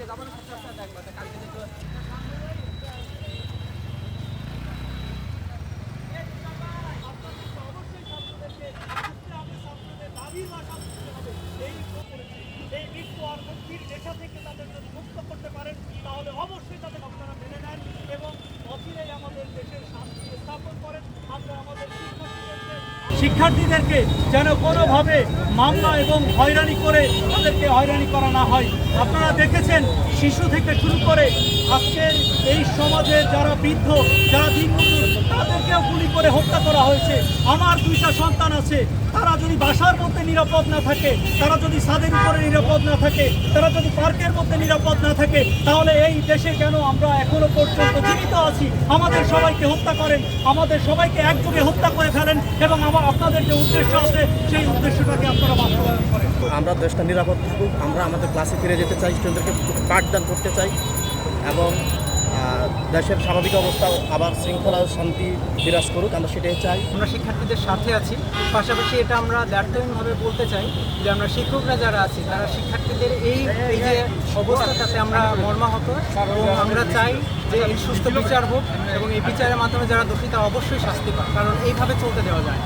এই মৃত্যু আর মুক্তির নেশা থেকে তাদের যদি মুক্ত করতে পারেন তাহলে অবশ্যই তাদের আপনারা মেনে নেন এবং অচিরেই আমাদের দেশের শান্তি স্থাপন করেন। আমরা আমাদের শিক্ষার্থীদেরকে যেন কোনোভাবে মামলা এবং হয়রানি করে তাদেরকে হয়রানি করা না হয়। আপনারা দেখেছেন শিশু থেকে শুরু করে আজকের এই সমাজের যারা বৃদ্ধ, যারা দিনমজুর, তাদেরকেও গুলি করে হত্যা করা হয়েছে। আমার 2টা সন্তান আছে, তারা যদি বাসার মধ্যে নিরাপদ না থাকে, তারা যদি ছাদের উপরে নিরাপদ না থাকে, তারা যদি পার্কের মধ্যে নিরাপদ না থাকে, তাহলে এই দেশে কেন আমরা এখনো পর্যন্ত জীবিত আছি? আমাদের সবাইকে হত্যা করেন, আমাদের সবাইকে একযোগে হত্যা করে ফেলেন এবং আপনাদের যে উদ্দেশ্য আছে সেই উদ্দেশ্যটাকে আপনারা বাস্তবায়ন করেন। আমরা দেশটা নিরাপদ থাকুক, আমরা আমাদের ক্লাসে ফিরে যেতে চাই, স্টুডেন্টদেরকে পাঠদান করতে চাই এবং দেশের স্বাভাবিক অবস্থা আবার শৃঙ্খলা শান্তি বিরাজ করুক, আমরা সেটাই চাই। আমরা শিক্ষার্থীদের সাথে আছি, পাশাপাশি এটা আমরা দ্ব্যর্থহীনভাবে বলতে চাই যে আমরা শিক্ষকরা যারা আছি তারা শিক্ষার্থীদের এই যে অবস্থাটাতে আমরা মর্মাহত এবং আমরা চাই যে এর সুস্থ বিচার হোক এবং এই বিচারের মাধ্যমে যারা দোষী তারা অবশ্যই শাস্তি পায়, কারণ এইভাবে চলতে দেওয়া যায়।